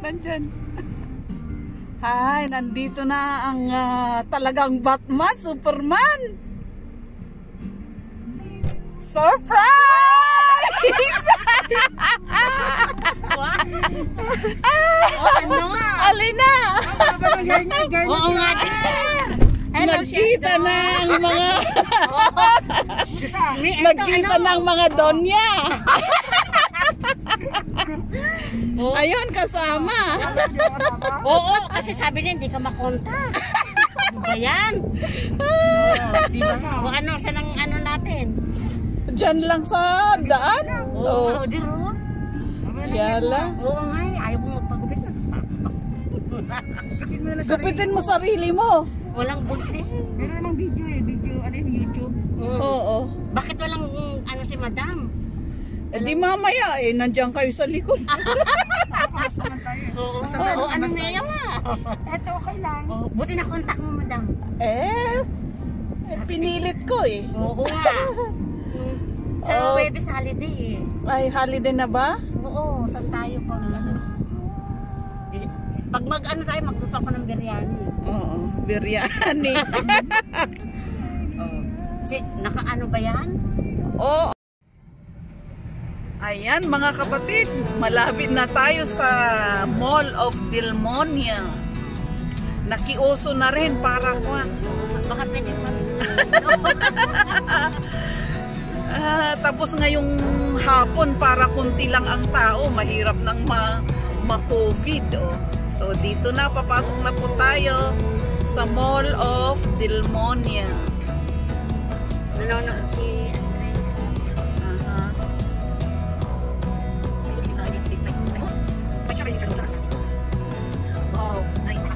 nandyan. Hi, nandito na ang talagang Batman, Superman. Surprise! Ano nga? Alina! Oo nga. Nagkita ng mga nagkita ng mga donya. Ayun, kasama. Oo, kasi sabi niya hindi ka makontak. Ayan. O ano, saan ang ano natin? Diyan lang sa daan. Oo, di ro. Yala. Oo nga, ayaw mo magpagupit. Gupitin mo sarili mo. Walang bulti. Meron namang video video ano yung YouTube. Oo. Bakit walang ano si Madam? Eh di mamaya nandiyan kayo sa likod. Nakapasok man tayo. Oo, ano na yan Eto okay lang. buti na kontak mo, Madam. Pinilit ko eh. Oo nga. Sa Webes holiday Ay, holiday na ba? Oo, saan tayo pag pag mag-ano tayo, magluto ako ng biryani. Oo, biryani. Naka-ano ba yan? Oo. Ayan mga kapatid, malapit na tayo sa Mall of Delmonia. Nakiuso na rin para kuwan. Baka pwede pa rin. Tapos ngayong hapon para kunti lang ang tao, mahirap nang ma-COVID. So dito na, papasok na po tayo sa Mall of Delmonia. Nanonood si Wow, nice.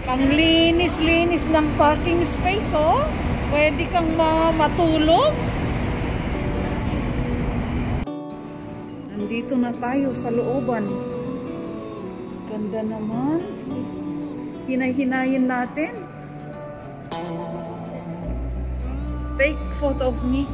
Ang linis-linis ng parking space, oh. Pwede kang matulog. Nandito na tayo sa looban. Ganda naman. Hinay-hinayin natin. Take photo of me.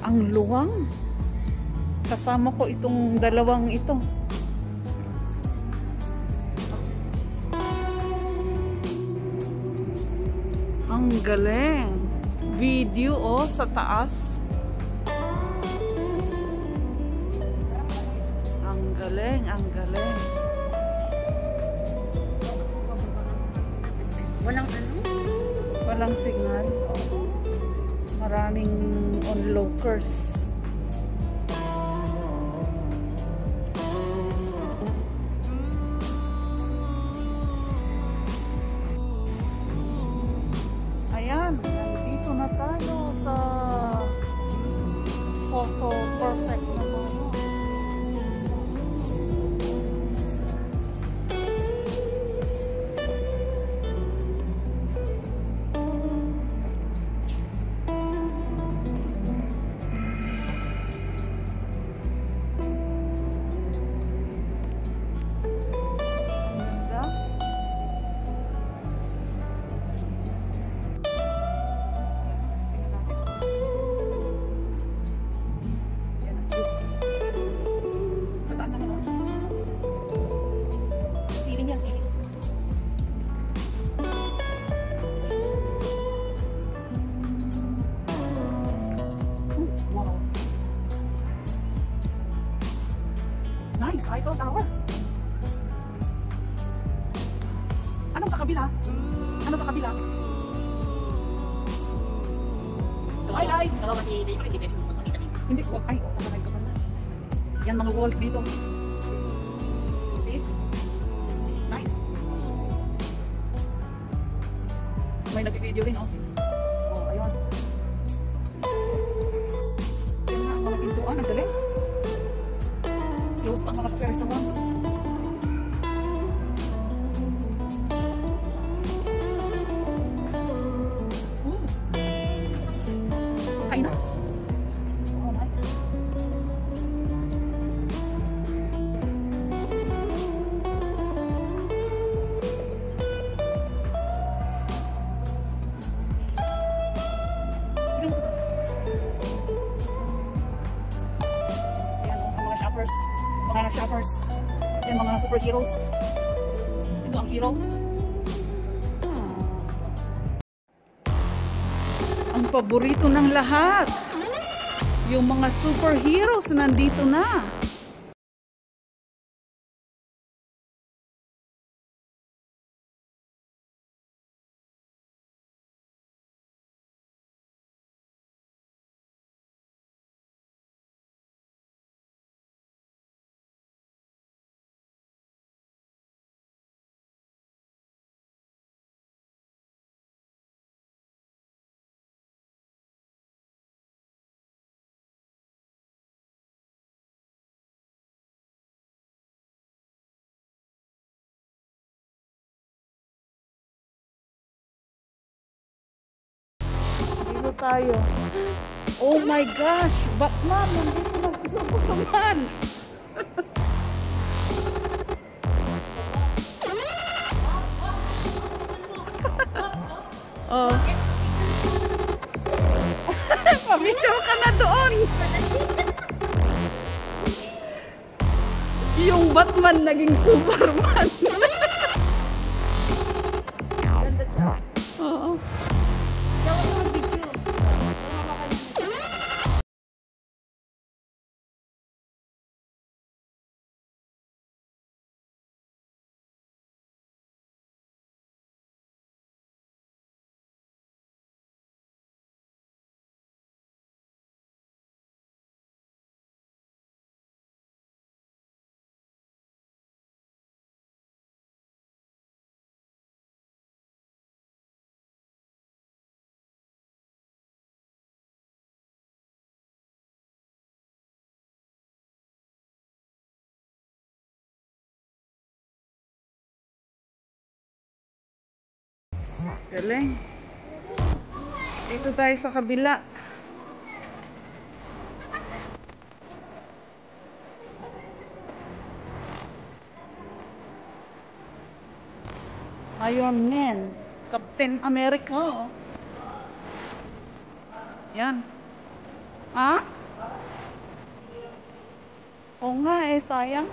Ang luwang. Kasama ko itong dalawang ito. Ang galing. Video sa taas. Ang galing, ang galing. Walang ano? Walang signal. Maraming onlookers. Ayan, nandito na tayo sa sa Eiffel Tower. Anong sa kabila? Ano sa kabila? Twilight! Ikaw kasi hindi pwede magpakita dito. Hindi ko. Ay, kapatid ka pala. Yan mga walls dito. See? Nice. May nag-video rin, oh. Oh, ayun. Yan na, mga pintuan. Ang galing. Close pa ang mga Ferris Wheels. Kain na. Oh, nice. Bigyan mo sa taas. Ayan, ang mga shoppers. Mga shoppers. Ayan, mga superheroes. Ito ang hero. Ang paborito ng lahat. Yung mga superheroes nandito na. Dito tayo. Oh my gosh! Batman! Nandito na si Superman! Oh. Pamicture ka na doon! Yung Batman naging Superman. Ganda siya. Oo. Ikaw ako mag-video. Galing. Dito tayo sa kabila. Iron Man. Captain America. Yan. Ha? Oo nga eh, sayang.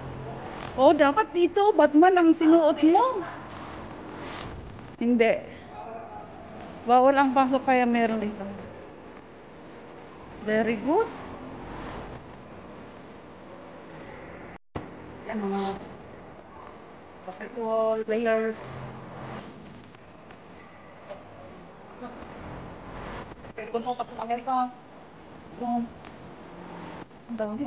Oh, dapat dito. Batman ang sinuot mo. Hindi. Bawal ang pasok kaya meron dito. Very good. Yan mga basketball players. Kung mo Captain America. Kung ang dami.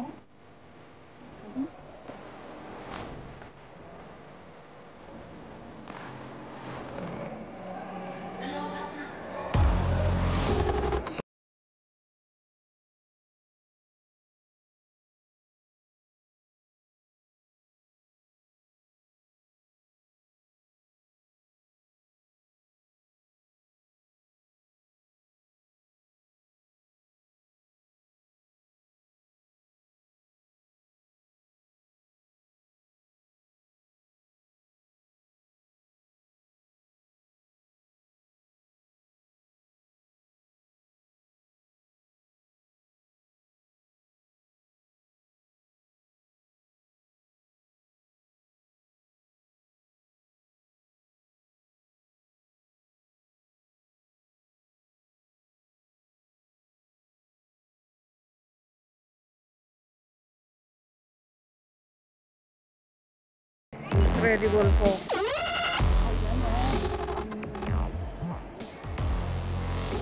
Incredible po.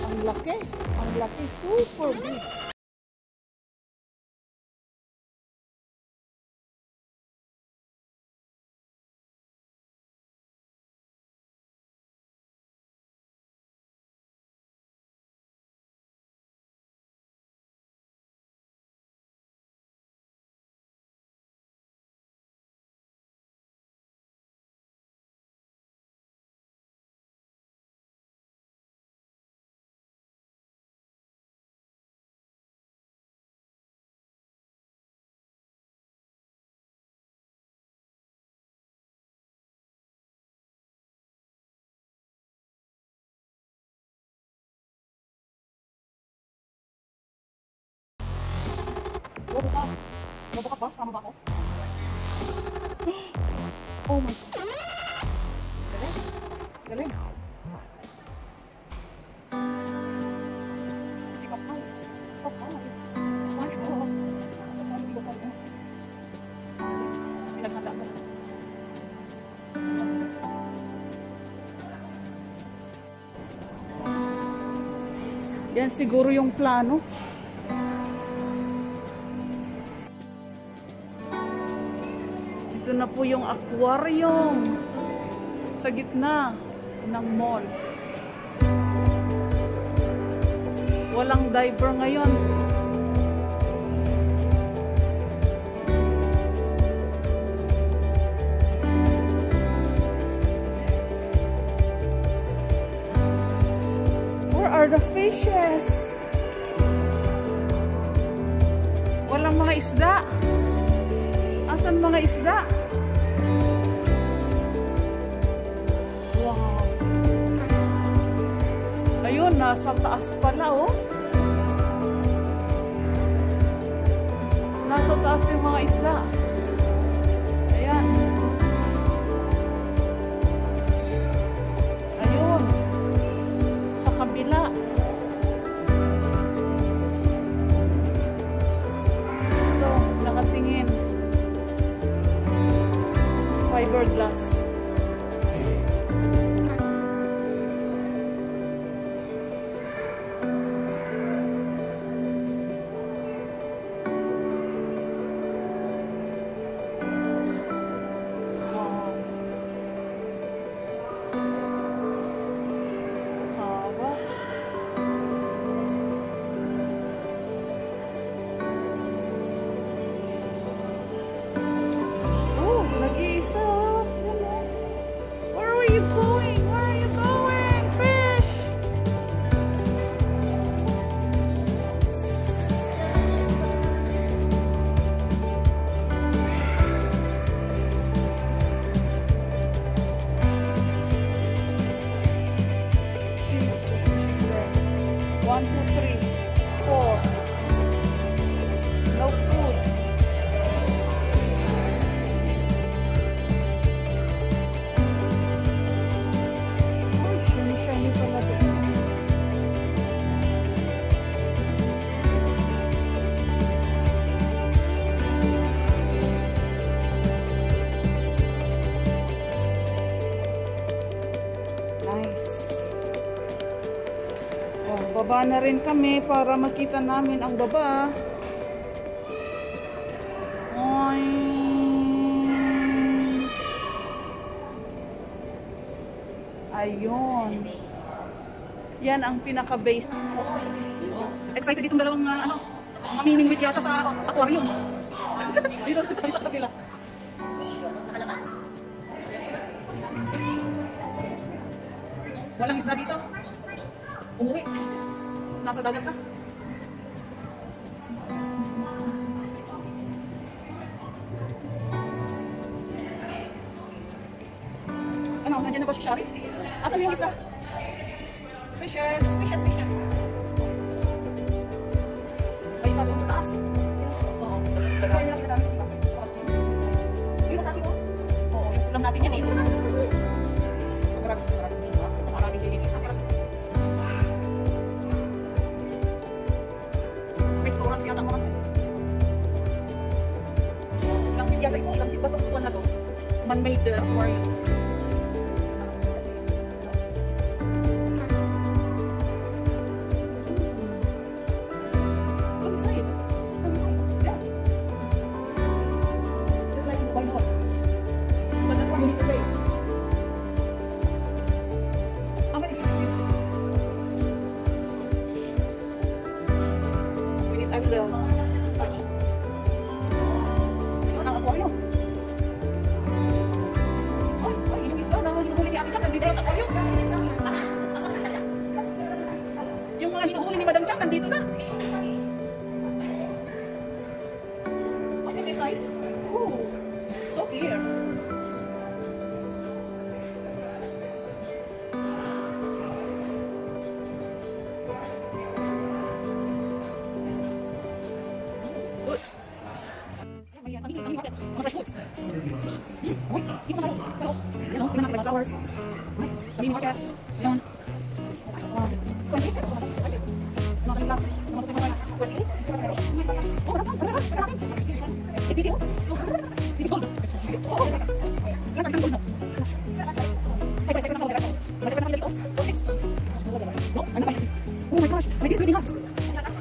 Ang laki. Ang laki. Super big. Bobo ka ba? Sama ba ako? Oh my God. Galing. Galing. Sikap na. Sikap na. Smart mo. Pinaghanda ko. Yan siguro yung plano. Ito na po yung aquarium sa gitna ng mall. Walang diver ngayon. Where are the fishes? Walang mga isda. Asan mga isda? Wow. Ayun, nasa taas pala, oh. Nasa taas yung mga isda. Ayan. Ayun. Sa kabila. Ito, nakatingin. Fiberglass. Baba na rin kami para makita namin ang baba. Oy. Ayun. Yan ang pinaka-base. Oh, excited itong dalawang mamimingwit yata sa aquarium. Dito tayo sa kabila. Walang isda dito. Umuwi. Nasa dagat na. Ano, nandiyan na ba si Shari? Asan yung isda? Fishes, fishes, fishes. May isa doon sa taas. Oo. Kaya lang namin sila. Yung masabi mo? Oo, yung ulam natin yan eh. Maraming sa maraming dito. Maraming dito. Isang sarap. Pictorals yata mga ito. Ilang feet yata ito. Ilang feet ba ito? Tuwan na ito. Man-made aquarium. Come inside. Yeah. Just like in the one hall. But that's why you need to pay. How many feet is this? I will search. Ang aquarium. Ay, inumis ka. Hinuhuli ni Ate Chang nandito sa aquarium. Yung mga hinuhuli ni Madam Chang nandito na. What's inside? Ooh, so clear. Good. Ayan, ang market. Mga fresh foods. Uy, hindi mo tayo. So, yan o, tingnan natin mga flowers. Ay, ang markets. Ayan. 26. Mga kalis lang. Mga kasi mga 28. Oh, marami. Ibigay mo. This is gold. Oh, yan sa gold na. Say, sa gold. Masaya pa naman dito. 46. No, ano ba? Oh my gosh, may dito really hot.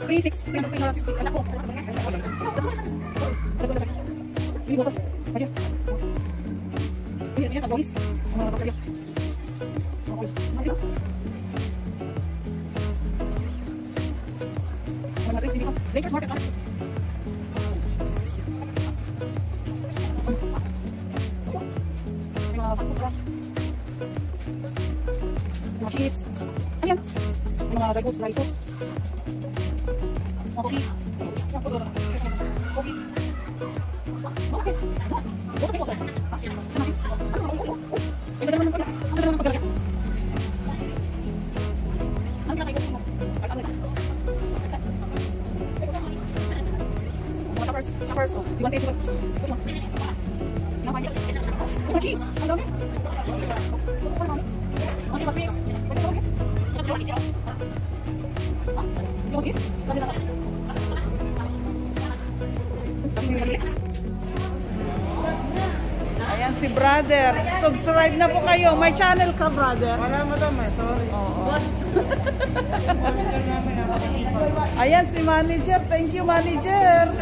36. Tingnan ko, 60. Anak ko. Ini motor, aja. Ini tablois, mau apa saja. Oke, mari. Mana ada sini kan? Lakers Market kan? Cheese. Ayan. Mga rice, rice. Kopi. Kopi. You want taste it? Which one? No, cheese. Ang dami. Okay, mas mix. Pwede ka mag-gis? You want it? Dami na. Ayan si brother. Subscribe na po kayo. May channel ka, brother? Wala madam, sorry. Oo. Ayan si manager. Thank you, manager.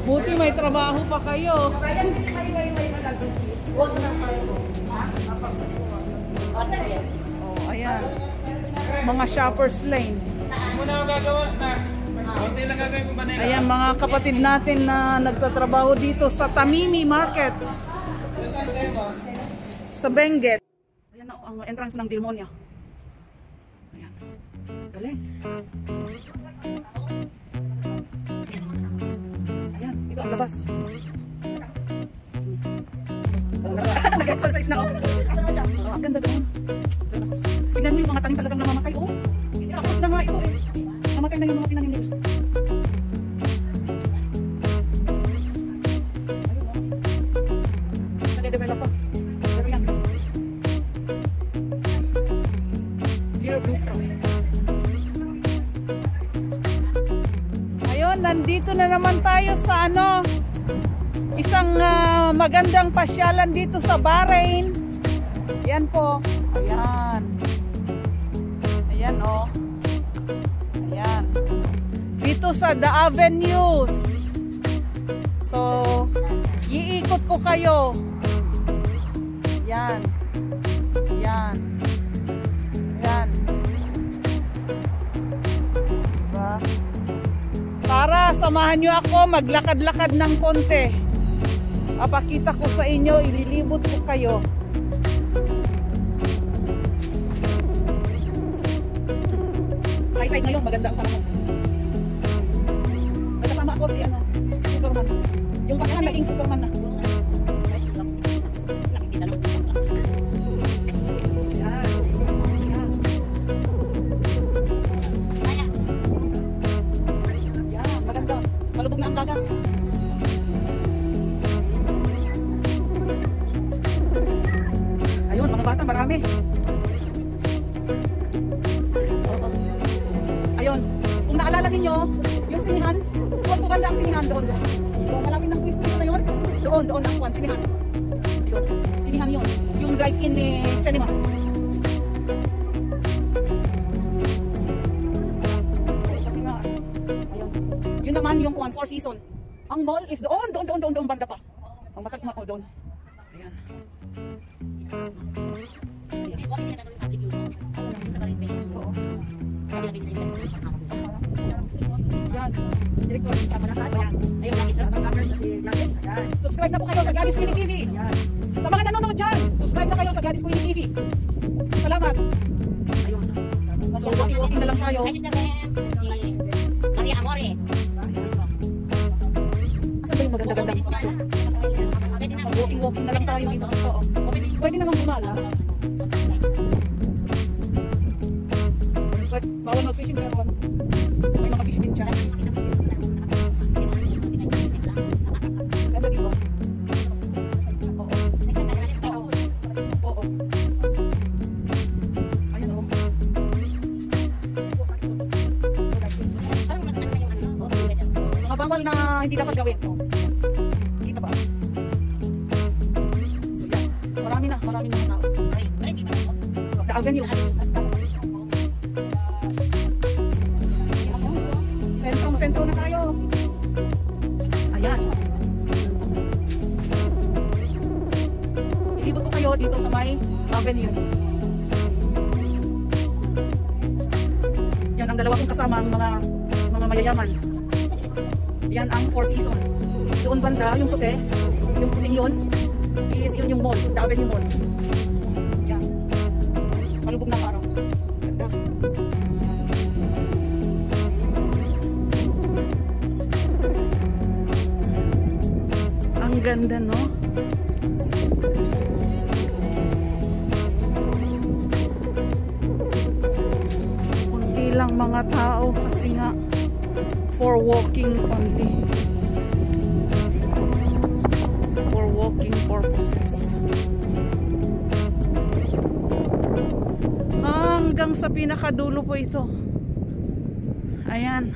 Buti may trabaho pa kayo. Oh, ayan. Mga shoppers lane. Muna ang gagawa na. Hindi lang gagawin ko ba nila? Ayan, mga kapatid natin na nagtatrabaho dito sa Tamimi Market. Sa Benguet. Ayan ang entrance ng Dilmonia. Ayan. Galing. Ayan, ito ang labas. Nag-exercise na ako. Ang ganda doon. Tignan mo yung mga tanim talagang namamatay. Oh, tapos na nga ito eh. Namatay na yung mga tinanim nila. Nade-develop pa. Pero yan. Clear blue sky. Ayun, nandito na naman tayo sa isang magandang pasyalan dito sa Bahrain. Yan po. Ayan. Ayan oh. Ayan. Dito sa The Avenues. So, iikot ko kayo. Yan. Yan. Yan. Diba? Para samahan nyo ako maglakad-lakad ng konti. Papakita ko sa inyo, ililibot ko kayo. High tide ngayon, maganda ang panahon. Nagkasama ako si Superman. Yung bakahan naging Superman na. Yan, maganda. Malubog na ang dagat. Ayun, mga bata, marami. Ayun, kung naalala ninyo, yung sinihan, huwag po ganda ang sinihan doon. So, malapit ng Christmas na yun, doon ang sinihan. Yun. yung drive-in ni cinema. Kasi nga, ayun. Yun naman yung Four Seasons. Ang mall is doon banda pa. Ang matat mo doon. Ayan. Yan. Direktor kita Manasad. Ayan. Ayun lang ito. Ang numbers na si Gladys. Ayan. Subscribe na po kayo sa Gladys Queenie TV. Ayan. Sa mga nanonood dyan, subscribe na kayo sa Gladys Queenie TV. Salamat. Ayun. So, walking na lang tayo. Ay, sister si Maria Amore. Asan ba yung maganda-gandang picture? Walking na lang tayo dito. Oo. Pwede naman gumala. Bawal mag-fishing pero may mga fishing din dyan. Ganda diba? Oo. Ayun o. Mga bawal na hindi dapat gawin. Kita ba? Marami na mga tao. The Avenue. Sentro na tayo. Ayan. Ilibot ko kayo dito sa may Avenue. Yan ang dalawa kong kasama ang mga mayayaman. Yan ang Four Seasons. Doon banda, yung puti. Yung puting yun is yun yung mall, the Avenue Mall. Yan. Palubog ng araw. Ganda. Ang ganda, no? Kunti lang mga tao kasi nga for walking only. For walking purposes. Hanggang sa pinakadulo po ito. Ayan.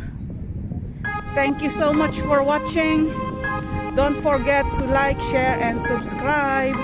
Thank you so much for watching. Don't forget to like, share, and subscribe.